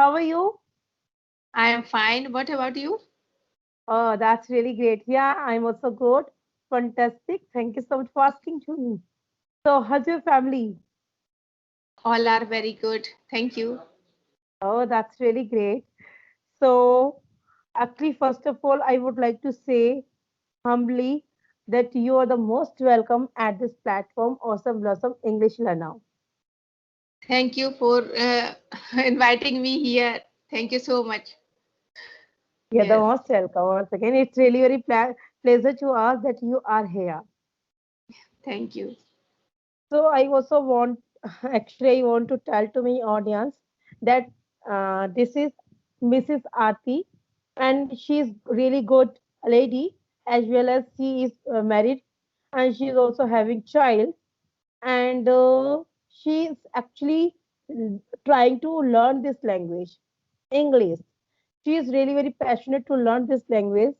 How are you? I am fine. What about you? Oh, that's really great. Yeah, I'm also good. Fantastic. Thank you so much for asking to me. So, how's your family? All are very good. Thank you. Oh, that's really great. So, actually, first of all, I would like to say humbly that you are the most welcome at this platform, Awesome Blossom English Learner. Thank you for inviting me here. Thank you so much. You're the Yes. most welcome once again. It's really very pleasure to us that you are here. Thank you. So I also want, actually, I want to tell to my audience that this is Mrs. Aarti, and she's really good lady as well as she is married, and she is also having child, and she is actually trying to learn this language, English. She is really very passionate to learn this language,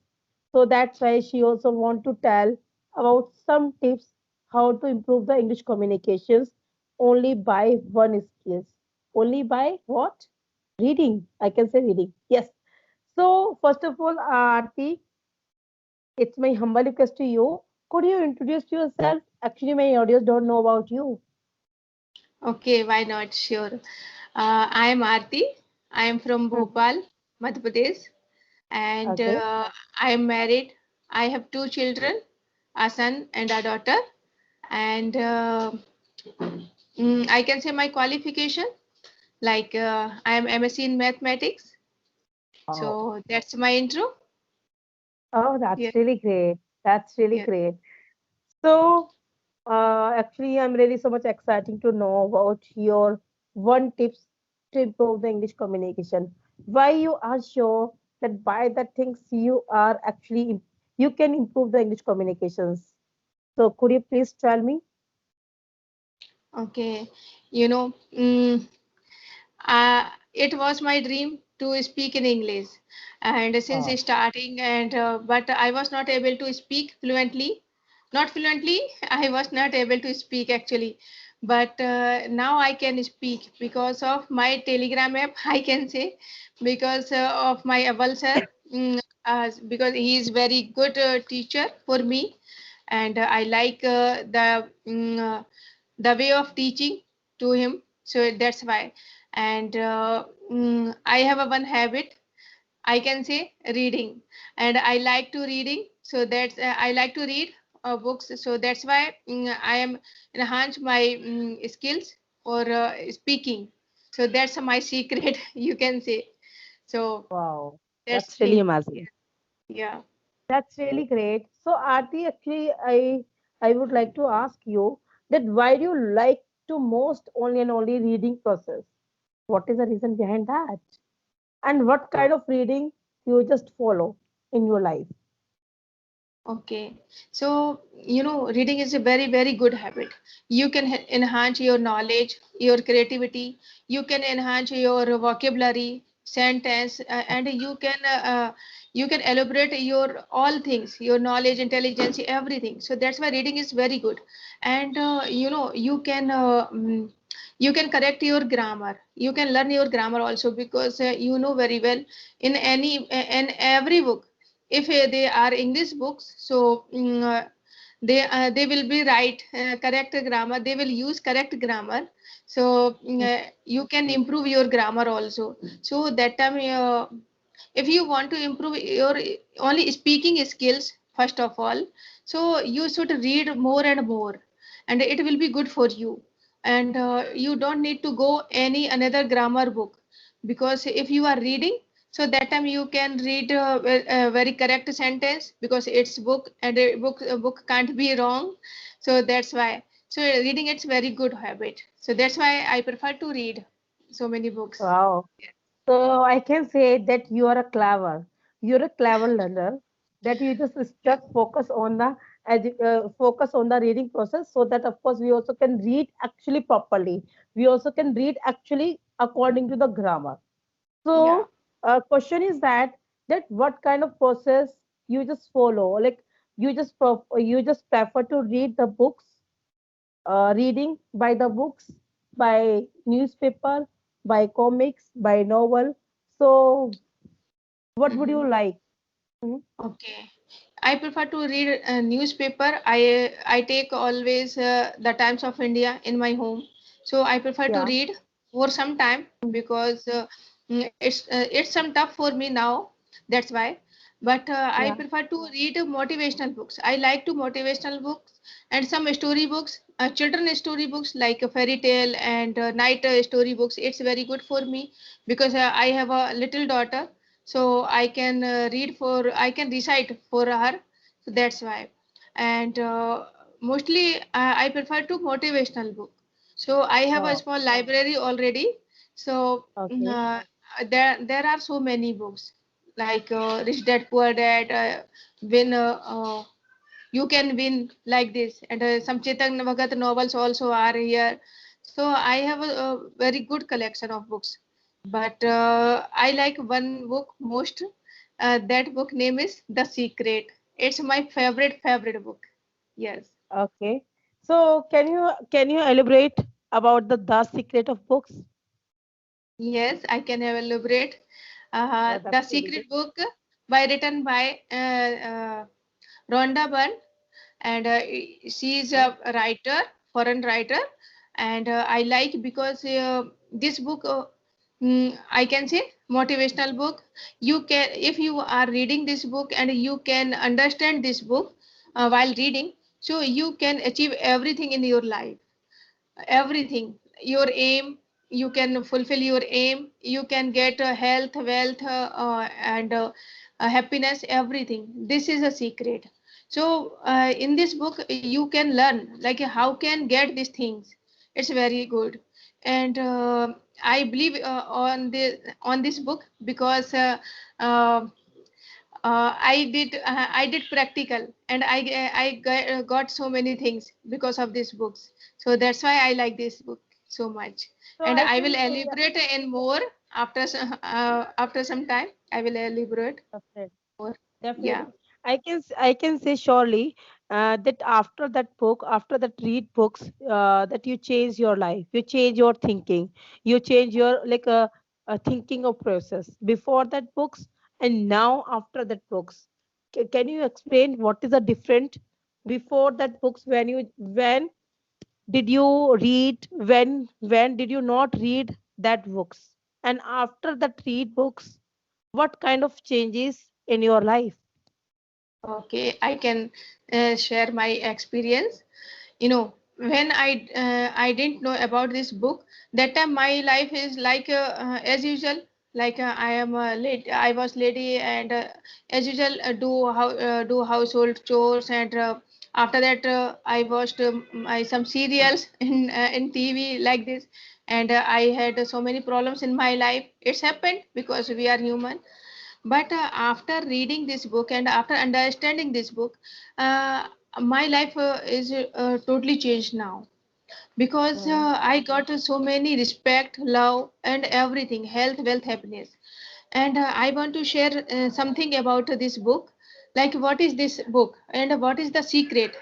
so that's why she also want to tell about some tips how to improve the English communications only by one skills. Only by what? Reading. I can say reading. Yes. So first of all, Aarti, it's my humble request to you. Could you introduce yourself? Actually, my audience don't know about you. Okay, why not? Sure. I am Aarti. I am from Mhm. Bhopal, Madhya Pradesh, and Okay. I am married. I have two children, a son and a daughter. And I can say my qualification, like I am MSc in mathematics. Oh, So that's my intro. oh, Yeah, that's really great. That's really yeah. great. So, actually, I'm really so much exciting to know about your one tips to improve the English communication. Why you are sure that by the things you are actually you can improve the English communications. So, could you please tell me? Okay. You know, mm, it was my dream to speak in English, and since Oh, starting, and but I was not able to speak fluently. Not fluently, I was not able to speak actually, but now I can speak because of my Telegram app. I can say because of my Aval sir, because he is very good teacher for me, and I like the way of teaching to him, so that's why. And I have a one habit, I can say reading, and I like to reading, so that's I like to read books, so that's why I am enhance my skills for speaking, so that's my secret you can say. So wow. that's That's really thing. amazing. Yeah. That's really great. So, Aarti, actually, I would like to ask you that why do you like to most only and only reading process? What is the reason behind that? And what kind of reading you just follow in your life? Okay, so reading is a very, very good habit. You can enhance your knowledge, your creativity, you can enhance your vocabulary, sentence, and you can elaborate your all things, your knowledge, intelligence, everything. So that's why reading is very good. And you can correct your grammar. You can learn your grammar also, because you know very well in every book, if they are English books, so they will be right correct grammar, they will use correct grammar, so you can improve your grammar also. So that time if you want to improve your only speaking skills first of all, so you should read more and more, and it will be good for you. And you don't need to go any another grammar book, because if you are reading, so that time you can read a very correct sentence, because it's book, and a book can't be wrong. So that's why, so reading it's very good habit, so that's why I prefer to read so many books. Wow. So I can say that you are a clever. You're a clever learner. That you just stuck focus on the focus on the reading process, so that of course we also can read actually properly. We also can read actually according to the grammar. Yeah. So, question is that what kind of process you just follow? Like you just prefer to read the books, reading by the books, by newspaper, by comics, by novel. So what would you Mhm. like? Hmm? Okay. I prefer to read a newspaper. I take always the Times of India in my home. So I prefer to Yeah, read for some time because it's some tough for me now. That's why. But I yeah, prefer to read motivational books. I like to motivational books and some story books, children story books like a fairy tale and night story books. It's very good for me because I have a little daughter, so I can I can recite for her. So that's why. And mostly I prefer to motivational book. So I have a oh, small library already. So okay, there are so many books like Rich Dad Poor Dad, Win. You can win like this, and some Chetan Bhagat novels also are here. So I have a very good collection of books, but I like one book most. That book name is The Secret. It's my favorite book. Yes. okay. So can you elaborate about the secret of books? Yes, I can elaborate. That's The really good. Secret book by written by Rhonda Byrne, and she is Okay. a writer, foreign writer, and I like because this book, I can say motivational book. You can, if you are reading this book and you can understand this book while reading, so you can achieve everything in your life, everything, your aim, you can fulfill your aim, you can get health, wealth, and happiness, everything. This is a secret. So in this book you can learn like how can get these things. It's very good. And I believe on this book because uh, I did practical, and got so many things because of these books. So that's why I like this book so much. So And I I will can say, yeah, elaborate in more after some time. I will elaborate definitely. more. Yeah. Definitely. I can say surely that after that book, after that read books, that you change your life, you change your thinking, you change your like a thinking of process before that books and now after that books. Can you explain what is the different before that books when did you read when did you not read that books and after that read books what kind of changes in your life? Okay, I can share my experience. When I didn't know about this book, that time my life is like as usual, like I am a lady, I was lady, and as usual do household chores, and after that I watched some serials in TV like this, and I had so many problems in my life. It's happened because we are human. But after reading this book and after understanding this book, uh, my life is totally changed now because Mm, I got so many respect, love, and everything, health, wealth, happiness. And I want to share something about this book, like what is this book and what is the secret.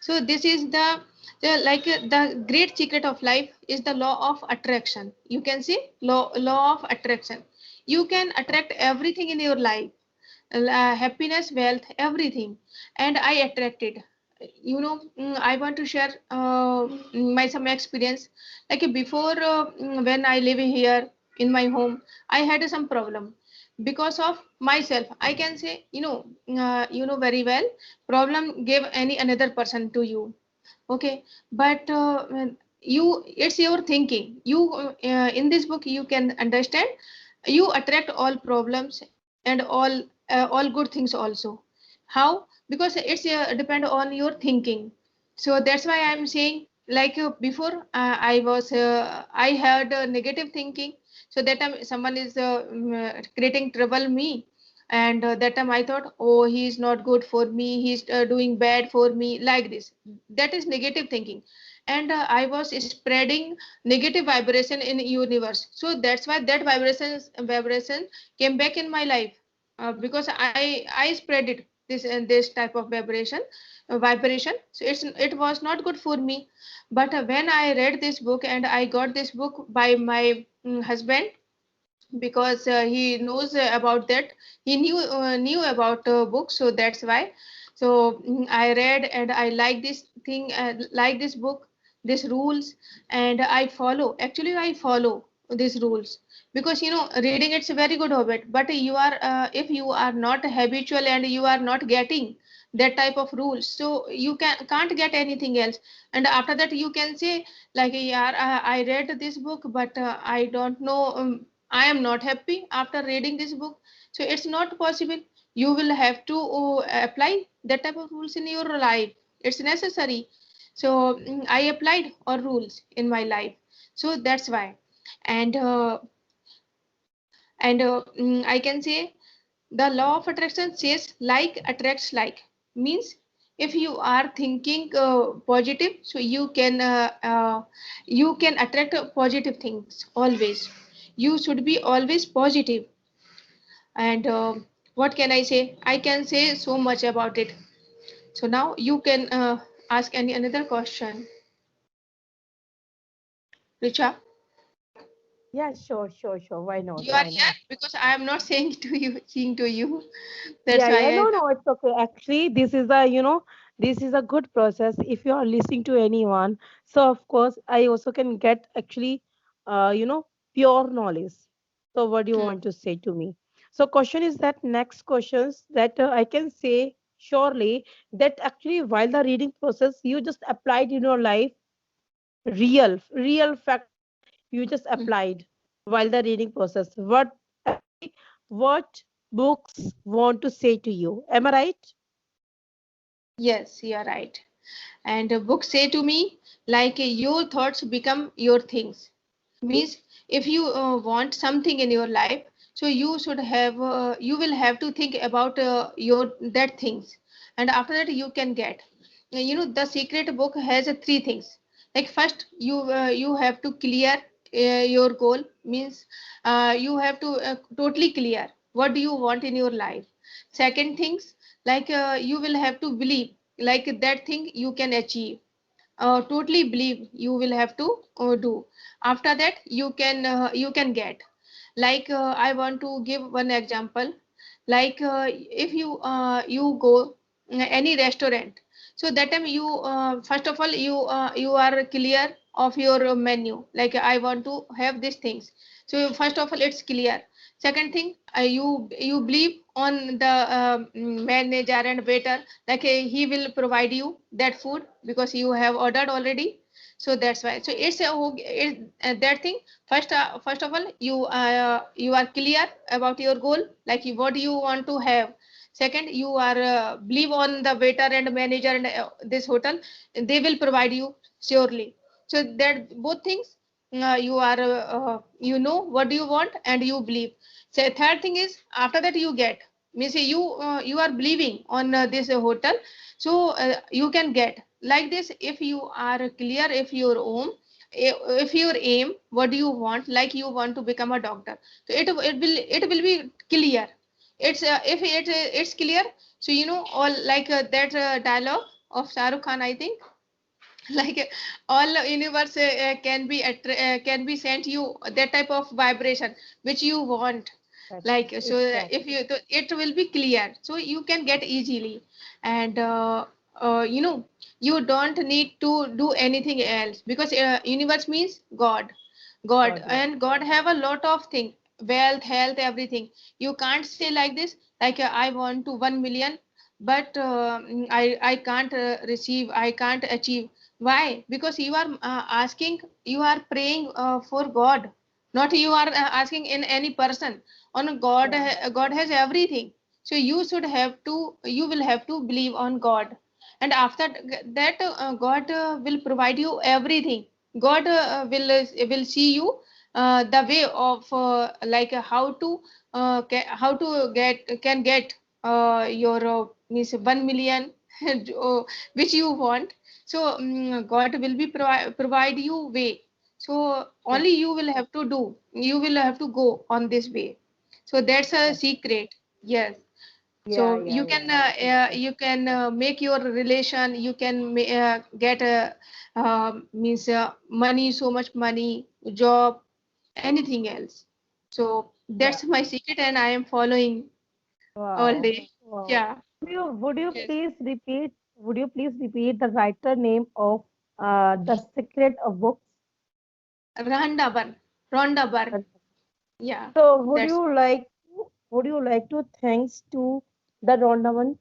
So this is the great secret of life is the law of attraction. You can see law of attraction. You can attract everything in your life, happiness, wealth, everything. And I attracted. I want to share my some experience. Like before, when I live here in my home, I had some problem because of myself. I can say, you know very well. Problem gave any another person to you. Okay, but it's your thinking. In this book you can understand. You attract all problems and all good things also. How? Because it's depend on your thinking. So that's why I'm saying, like before I had negative thinking. So that time someone is creating trouble me, and that time I thought, oh, he's not good for me, he's doing bad for me, like this. That is negative thinking. And I was spreading negative vibration in universe. So that's why that vibration came back in my life, because I spread it. this type of vibration. So it was not good for me. But when I read this book, and I got this book by my husband, because he knows about that. He knew about books, so that's why. So I read, and I like this thing, like this book, these rules, and I follow these rules, because reading, it's a very good habit. But you are if you are not habitual, and you are not getting that type of rules, so you can't get anything else. And after that, you can say, like, yeah, I read this book, but I don't know, I am not happy after reading this book. So it's not possible. You will have to apply that type of rules in your life. It's necessary. So I applied all rules in my life. So that's why. And I can say, the law of attraction says like attracts like. Means, if you are thinking positive, so you can attract positive things always. You should be always positive. And what can I say? I can say so much about it. So now you can ask any another question, Richa. Yeah, sure, sure, sure. Why not? You are Why here not? because I am not saying to you, saying to you. That's Yeah, why yeah. I. No, no, it's okay. Actually, this is a good process if you are listening to anyone. So, of course, I also can get actually, pure knowledge. So, what do you Hmm. want to say to me? So, question is that next questions that I can say surely that actually while the reading process you just applied in your life, real factor you just Hmm. applied while the reading process. What books want to say to you? Am I right? Yes, you are right. And books say to me, like, your thoughts become your things. Means, if you want something in your life, so you will have to think about your that things, and after that you can get. The secret book has three things. Like, first, you have to clear your goal. Means, you have to totally clear what do you want in your life. Second things, like, you will have to believe, like, that thing you can achieve. Totally believe you will have to do. After that, you can get. Like, I want to give one example. Like, if you go any restaurant, so that time, you first of all, you are clear of your menu, like, I want to have these things. So first of all, it's clear. Second thing, you believe on the manager and waiter, like, he will provide you that food because you have ordered already. So that's why. So that thing. First of all, you are clear about your goal, like, what you want to have. Second, you are believe on the waiter and manager and this hotel, they will provide you surely. So that both things, you are you know what do you want, and you believe. So third thing is, after that you get. Means, you are believing on this hotel, so you can get like this. If you are clear, if your aim, what do you want, like, you want to become a doctor, so it will be clear. If it's clear. So all, like, that dialogue of Shah Rukh Khan, I think. Like, all universe can be sent you that type of vibration which you want. Like, so if Exactly. it will be clear, so you can get easily. And you don't need to do anything else, because universe means God, God, yeah. and God have a lot of things, wealth, health, everything. You can't say like this, like, I want to 1 million, but I can't receive, I can't achieve. Why? Because you are asking, you are praying for God, not you are asking in any person. On God, Yeah. God has everything. So you will have to believe on God, and after that, God will provide you everything. God will see you the way of, like, how to get your means 1 million, which you want. So God will be provide you way. So Yeah. only you will have to do. You will have to go on this way. So that's a Yeah. secret. Yes. Yeah, So yeah, you yeah. can Absolutely. make your relation, you can get means money, so much money, job, anything else. So Yeah. that's my secret, and I am following all Wow. day. Wow. Yeah. Would you Yes. please repeat the writer name of The Secret of Books? Rhonda Byrne. Rhonda Byrne. Yeah. So That's would you like to thanks to the Rhonda one?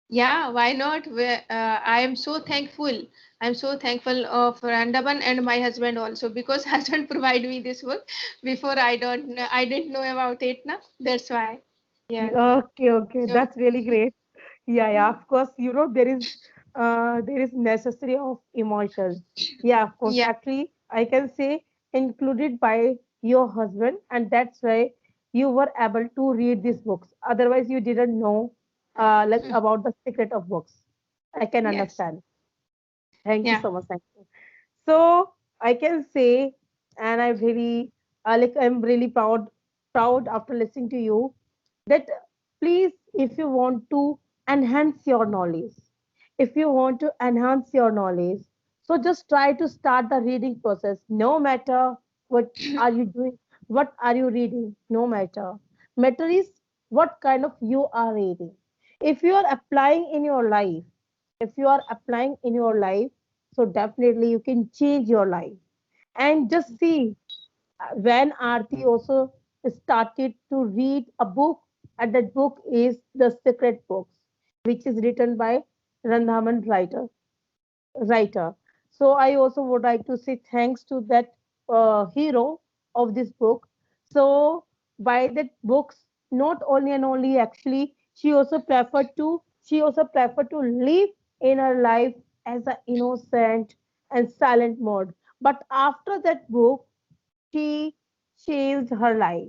Yeah, why not? I am so thankful. I'm so thankful of Randaban and my husband also, because husband provided me this book before. I didn't know about it now. That's why. Yeah. Okay, okay, So that's really great. Yeah, yeah, of course, there is necessary of emotions. Yeah, of course. yeah. Actually, I can say included by your husband, and that's why you were able to read these books. Otherwise, you didn't know like about the secret of books. I can Yes. understand. Thank you Yeah. so much. Thank you. So I can say, and I'm really proud after listening to you that please, if you want to enhance your knowledge, if you want to enhance your knowledge, so just try to start the reading process. No matter what are you doing, what are you reading, no matter is what kind of you are reading. If you are applying in your life, if you are applying in your life, so definitely you can change your life. And just see, when Aarti also started to read a book, and that book is The Secret Books, which is written by Randhaman writer. So I also would like to say thanks to that hero of this book. So by that books, not only and only actually, she also preferred to live in her life as an innocent and silent mode. But after that book, she changed her life.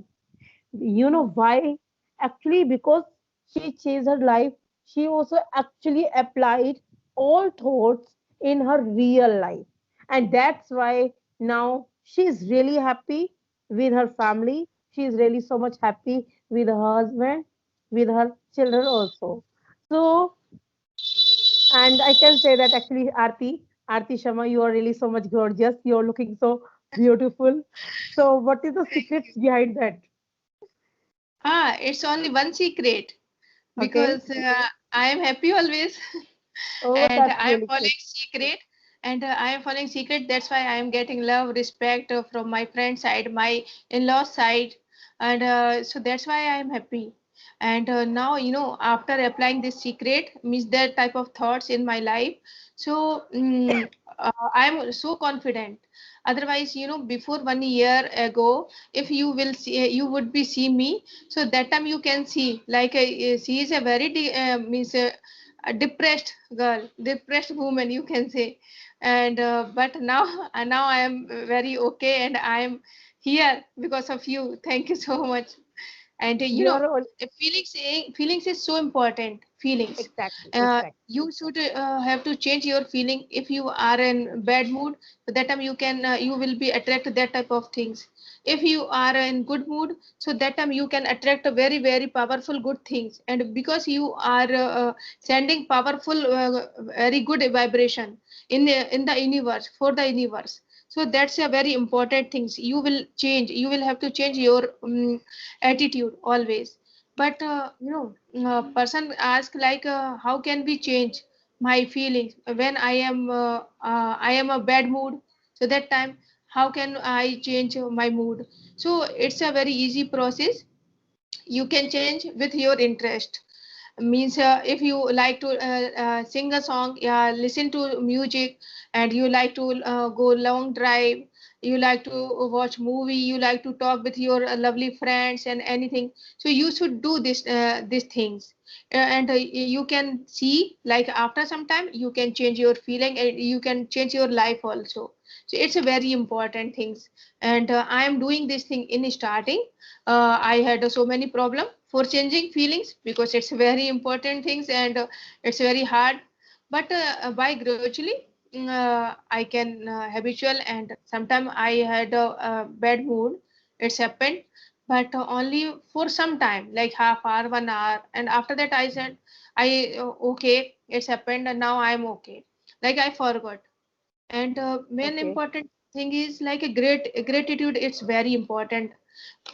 You know why? Actually, because she changed her life, she also actually applied all thoughts in her real life. And that's why now she's really happy with her family. She's really so much happy with her husband, with her children also. So, and I can say that actually, Aarti Sharma, you are really so much gorgeous. You're looking so beautiful. So, what is the secrets behind that? It's only one secret, Okay. because I am happy always. Oh, And that's I am really following good. secret, and I am following secret. That's why I am getting love, respect from my friend side, my in-law side, and so that's why I am happy. And now, after applying this secret, means that type of thoughts in my life, so I am so confident. Otherwise, before 1 year ago, if you will see, you would be see me. So that time you can see, like she is a very means a depressed girl, depressed woman, you can say. And but now, now I am very okay, and I am here because of you. Thank you so much. And You are all feelings is so important. Feelings, exactly, exactly. you should have to change your feeling. If you are in bad mood, so that time you will be attract that type of things. If you are in good mood, so that time you can attract a very very powerful good things. And because you are sending powerful very good vibration in the universe, for the universe, so that's a very important things. You will have to change your attitude always. But person ask like, how can we change my feelings when I am a bad mood? So that time, how can I change my mood? So it's a very easy process. You can change with your interest. Means if you like to sing a song, listen to music, and you like to go long drive, you like to watch movie, you like to talk with your lovely friends and anything, so you should do these things. And you can see, like, after some time you can change your feeling, and you can change your life also. So it's a very important things. And I am doing this thing in starting. I had so many problem for changing feelings, because it's very important things, and it's very hard. But by gradually, I can habitual. And sometime I had a bad mood, it's happened. but only for some time, like half hour, 1 hour, and after that I said, I okay, it's happened, and now I'm okay. Like I forgot. And main Okay. important thing is like a great gratitude. It's very important.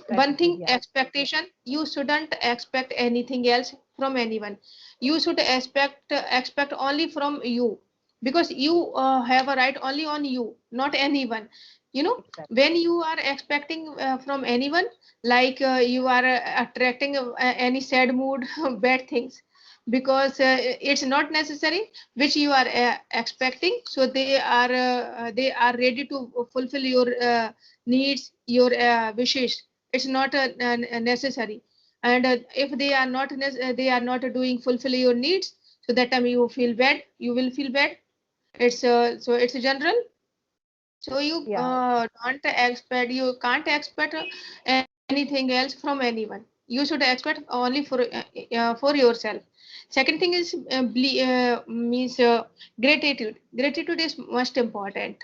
One Gratitude. thing, Yes. expectation. You shouldn't expect anything else from anyone. You should expect only from you, because you have a right only on you, not anyone. You know, Exactly. when you are expecting from anyone, like you are attracting any sad mood, bad things, because it's not necessary which you are expecting. So they are ready to fulfill your needs, your wishes. It's not necessary. And if they are not they are not doing fulfill your needs, so that time you feel bad, you will feel bad. It's so it's general. So you Yeah. you can't expect anything else from anyone. You should expect only for yourself. Second thing is means gratitude. Gratitude is most important.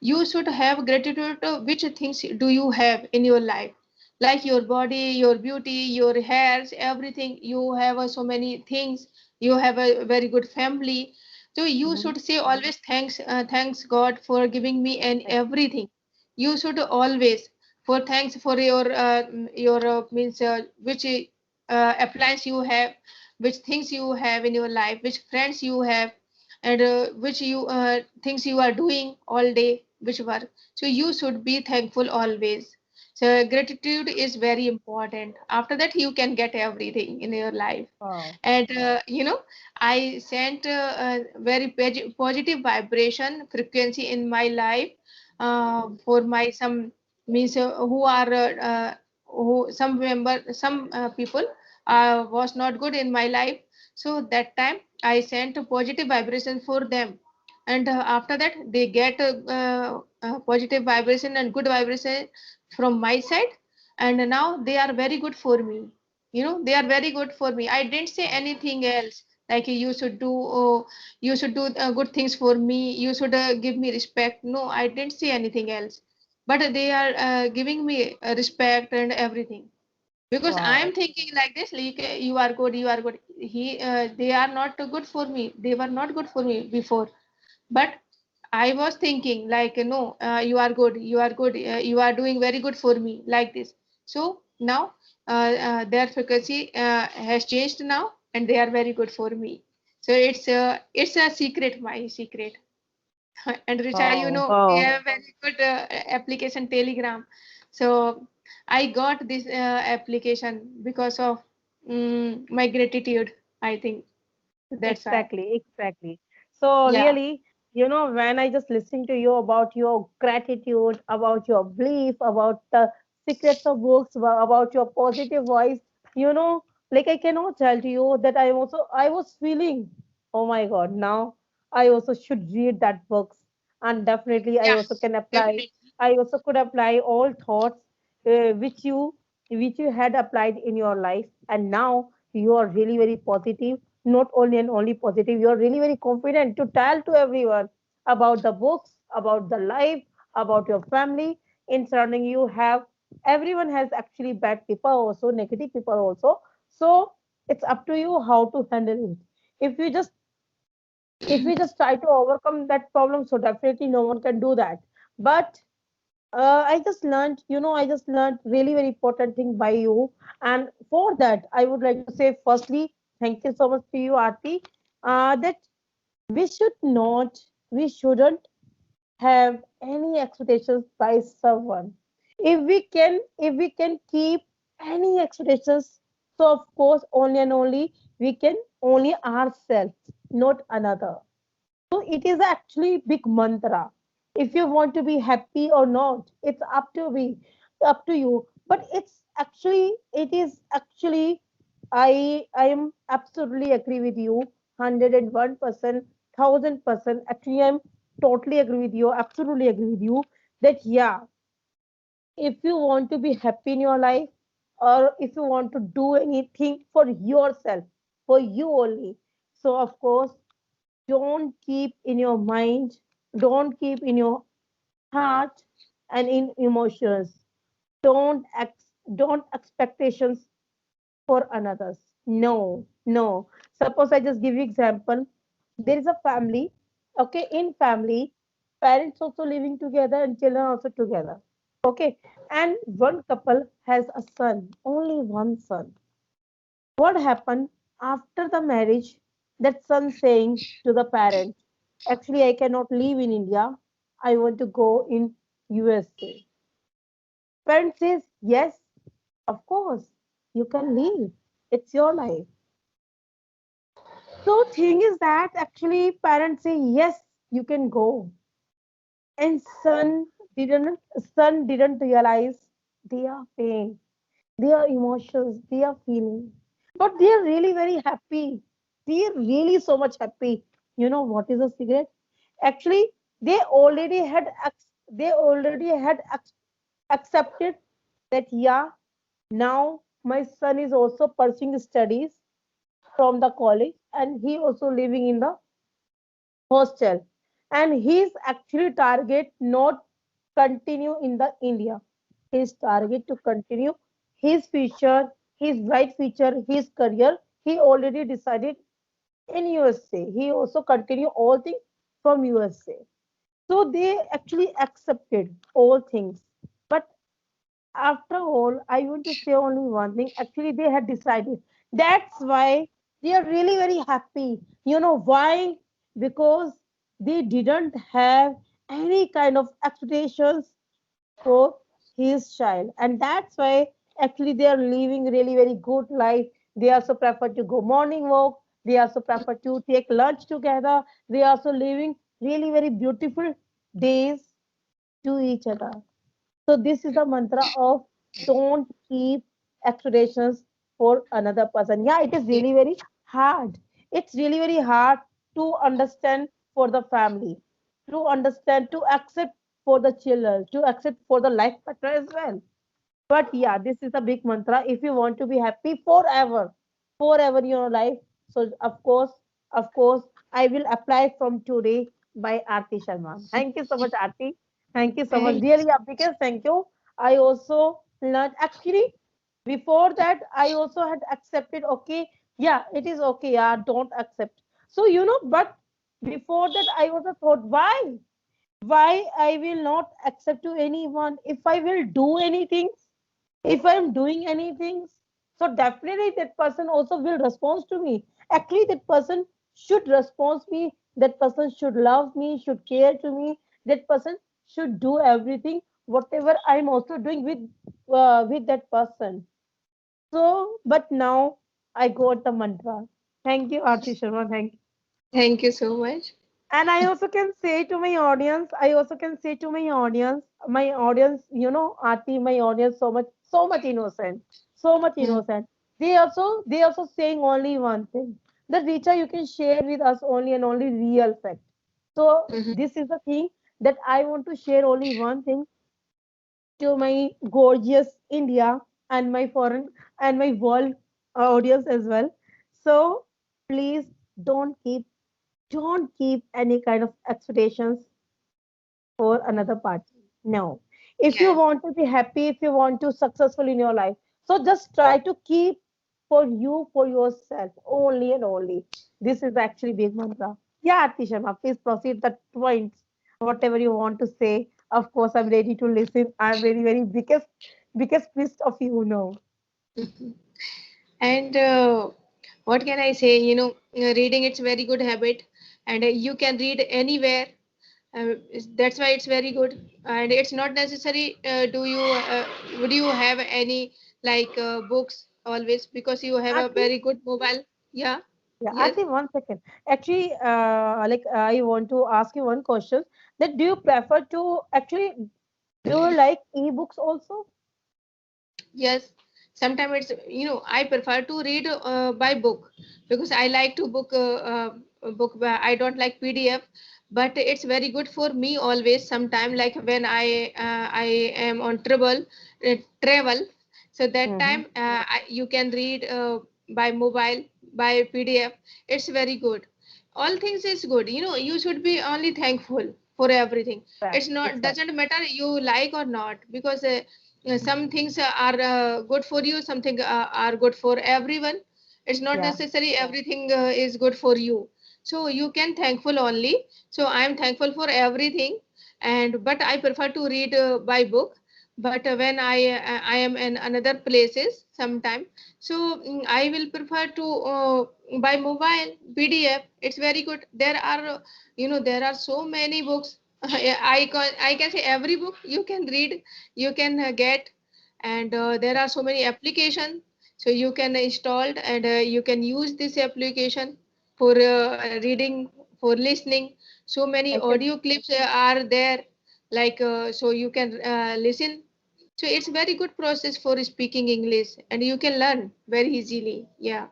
You should have gratitude to which things do you have in your life, like your body, your beauty, your hairs, everything. You have so many things. You have a very good family. So you Mm-hmm. should say always thanks God for giving me and everything. You should always for thanks for your means which appliance you have, which things you have in your life, which friends you have, and which you things you are doing all day, which work. So you should be thankful always. So gratitude is very important. After that you can get everything in your life. Wow. And I sent a very positive vibration frequency in my life for my some means who are who some people was not good in my life. So that time I sent a positive vibration for them, and after that they get positive vibration and good vibration from my side, and now they are very good for me. You know, they are very good for me. I didn't say Wow. anything else, like you should do, oh, you should do good things for me, you should give me respect. No, I didn't say anything else, but they are giving me respect and everything, because I am Wow. thinking like this, like you are good, you are good. They are not good for me, they were not good for me before, but I was thinking like, no, you are good, you are good, you are doing very good for me, like this. So now their frequency has changed now, and they are very good for me. So it's a secret, my secret. And Richa, you Wow. know, we Wow. have very good application Telegram. So I got this application because of my gratitude, I think. That's why. Exactly, exactly. So Yeah. really, when I just listening to you about your gratitude, about your belief, about the secrets of books, about your positive voice, like I cannot tell to you that I was feeling, oh my God, now I also should read that books, and definitely I Yeah, also can apply. definitely. I also could apply all thoughts which you had applied in your life, and now you are really very positive, not only and only positive, you're really very confident to tell to everyone about the books, about the life, about your family. In surrounding you have everyone has actually bad people also, negative people also. So it's up to you how to handle it. If you just if we just try to overcome that problem, so definitely no one can do that. But I just learned really very important thing by you. And for that, I would like to say, firstly, thank you so much to you, Aarti, that we should not, we shouldn't have any expectations by someone. If we can keep any expectations, so of course, only and only we can only ourselves, not another. So it is actually big mantra. If you want to be happy or not, it's up to you. But it is actually, I am absolutely agree with you, 101%, 1000%. Actually, I'm totally agree with you, absolutely agree with you that yeah, if you want to be happy in your life, or if you want to do anything for yourself, for you only, so of course don't keep in your mind, don't keep in your heart and in emotions. Don't don't expectations for another. No, no. Suppose I just give you example. There is a family. Okay, in family, parents also living together and children also together. Okay, and one couple has a son, only one son. What happened after the marriage? That son saying to the parents, actually, I cannot live in India. I want to go in USA. Parents says, yes, of course, you can leave. It's your life. So thing is that actually parents say, yes, you can go. And son didn't realize their pain, their emotions, their feeling. But they are really very happy. They are really so much happy. You know what is a secret? Actually, they already had accepted that yeah, now my son is also pursuing studies from the college and he also living in the hostel, and his actually target not continue in the India. His target to continue his future, his bright future, his career. He already decided in USA. He also continue all things from USA. So they actually accepted all things. But after all, I want to say only one thing. Actually, they had decided. That's why they are really very happy. You know why? Because they didn't have any kind of expectations for his child, and that's why actually they are living really very good life. They also prefer to go morning walk. They also prefer to take lunch together. They also living really very beautiful days to each other. So this is the mantra of don't keep expectations for another person. Yeah, it is really very hard. It's really very hard to understand for the family, to understand, to accept for the children, to accept for the life partner as well. But yeah, this is a big mantra. If you want to be happy forever, forever in your life, so of course, I will apply from today by Aarti Sharma. Thank you so much, Aarti. Thank you so much. Thank Really, because thank you. I also learned actually before that I also had accepted. Okay, yeah, it is okay. Yeah, don't accept. So but before that I was a thought, why I will not accept to anyone if I will do anything, if I'm doing anything, so definitely that person also will respond to me. Actually, that person should respond me. That person should love me, should care to me. That person should do everything, whatever I'm also doing with that person. So, but now I got the mantra. Thank you, Aarti Sharma. Thank you. thank you so much. And I also can say to my audience, Aarti, my audience so much innocent, so much Hmm. innocent. They also saying only one thing. That Richa, you can share with us only and only real fact. So Mhm. this is the thing that I want to share only one thing to my gorgeous India and my foreign and my world audience as well. So please don't keep don't keep any kind of expectations for another party. No. If you Yeah. want to be happy, if you want to successful in your life, so just try to keep for you, for yourself, only and only. This is actually big mantra. Yeah, Aarti Sharma, please proceed the points. Whatever you want to say. Of course, I'm ready to listen. I'm very, very biggest twist of you know. Mhm. And what can I say? Reading it's very good habit, and you can read anywhere. That's why it's very good, and it's not necessary. Do you would you have any like books always because you have a Aarti, very good mobile? Yeah. yeah, Yes. Aarti, 1 second. Actually, I want to ask you one question. That do you prefer to actually do you like ebooks also? Yes, sometimes it's I prefer to read by book because I like to book. I don't like PDF, but it's very good for me always. Sometime like when I am on travel, so that Mm-hmm. time you can read by mobile by PDF. It's very good. All things is good. You should be only thankful for everything. Fact, It's not exactly. doesn't matter you like or not because. some things are good for you, something are good for everyone. It's not Yeah. necessary everything is good for you. So you can thankful only. So I am thankful for everything, and but I prefer to read by book. But when I am in another places sometime, so I will prefer to by mobile PDF. It's very good. There are there are so many books. I can say every book you can read, you can get, and there are so many applications, so you can install and you can use this application for reading, for listening. So many I can. audio clips are there, like so you can listen. So it's very good process for speaking English, and you can learn very easily. Yeah,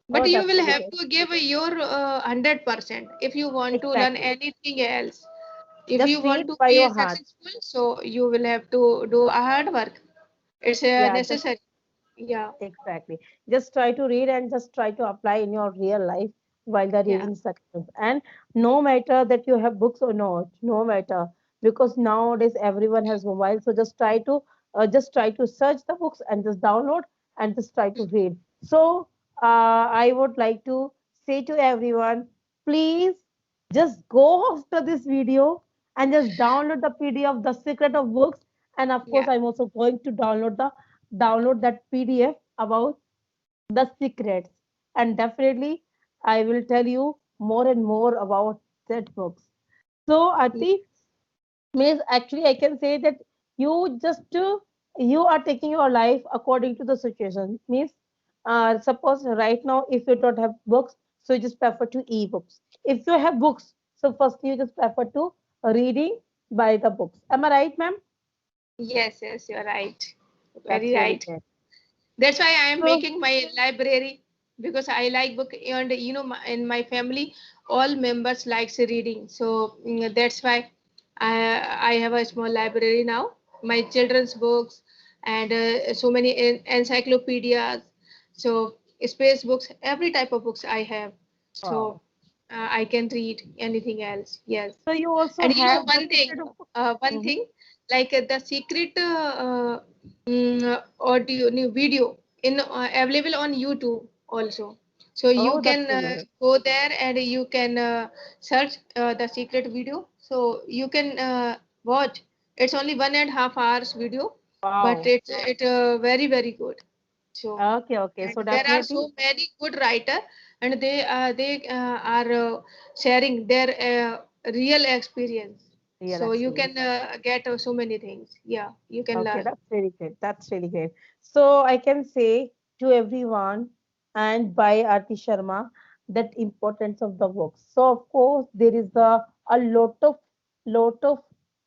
but Oh, you that's will really have good. to give your 100% if you want to learn Exactly. anything else. If you Just want read to by be your heart. successful, so you will have to do a hard work. It's Yeah, just necessary. Yeah, exactly. Just try to read and just try to apply in your real life while the yeah, reading sections. And no matter that you have books or not, no matter, because nowadays everyone has mobile. So just try to search the books and just download and just try to read. So I would like to say to everyone, please just go after this video and just download the PDF, The Secret of Books. And of course, yeah, I'm also going to download that PDF about the secrets. And definitely, I will tell you more and more about that books. So, yeah, Ati, means actually, I can say that you just you are taking your life according to the situation. Means, suppose right now, if you don't have books, so you just prefer to e-books. If you have books, so first you just prefer to reading by the books. Am I right, ma'am? yes, yes, you're right. Very That's really right. good. That's why I am So, making my library, because I like book, and in my family all members likes reading. So that's why I have a small library now. My children's books, and so many encyclopedias. So space books, every type of books I have. So wow. I can read anything else. Yes. So you also And have the one thing, secret of books. one Mhm. thing, like the secret audio new video in available on YouTube also. So you Oh, that's can really good. go there and you can search the secret video. So you can watch. It's only 1.5 hours video, but Wow. it very good. So, Okay, okay. and So there are definitely so many good writer, and they are sharing their real experience. real So you experience. can get so many things. Yeah, you can Okay, learn. that's really great. That's really great. So I can say to everyone and by Aarti Sharma that importance of the books. So of course there is a lot of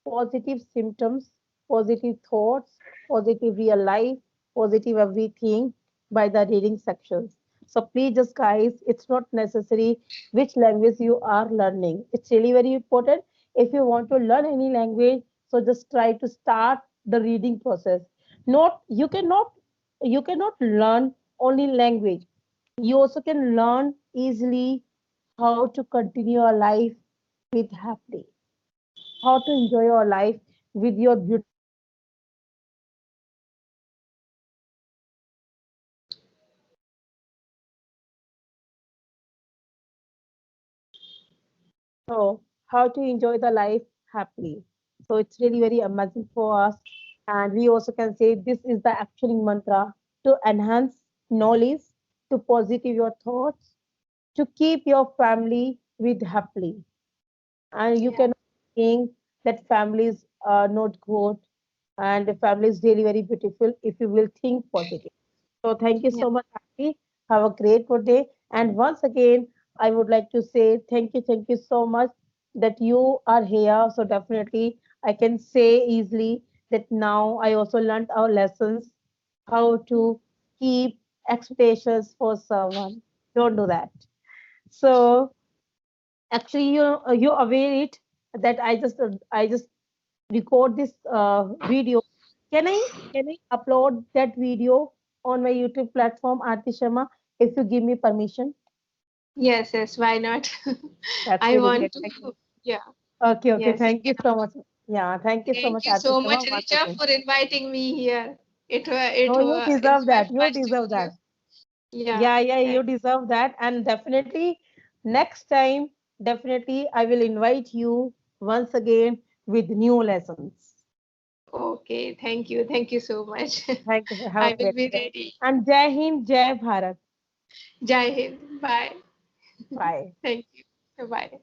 positive symptoms, positive thoughts, positive real life, positive everything by the reading sections. So please just guys, it's not necessary which language you are learning. It's really very important. If you want to learn any language, so just try to start the reading process. Not you cannot learn only language. You also can learn easily how to continue your life with happily, how to enjoy your life with your beautiful family, how to enjoy your life with your beautiful children, how to enjoy your life with your so how to enjoy the life happily. So it's really very amazing for us. And we also can say this is the actual mantra to enhance knowledge, to positive your thoughts, to keep your family with happily. And you Yeah, cannot think that families are not good and the family is really very beautiful if you will think positive. So thank you yeah, so much, Aarti. Have a great good day. And once again, I would like to say thank you so much that you are here. So definitely, I can say easily that now I also learned our lessons, how to keep expectations for someone. Don't do that. So actually, you aware it that I just record this video. Can I upload that video on my YouTube platform, Aarti Sharma, if you give me permission? yes, yes. Why not? That's I really want great. to. Thank you. Yeah, Okay, okay. yes, you Thank you can so much. upload. Yeah, thank you so Thank much, you so Artisama, much, once Richa, again. for inviting me here. No, you It's deserve my that. You first deserve that. studio. Yeah, Yeah, yeah, you thank. deserve that. And definitely next time, definitely I will invite you once again with new lessons. Okay, thank you so much. Thank you. Have I a will great be day. ready. And Jai Hind, Jai Bharat. Jai Hind. Bye. Bye. Thank you. Bye.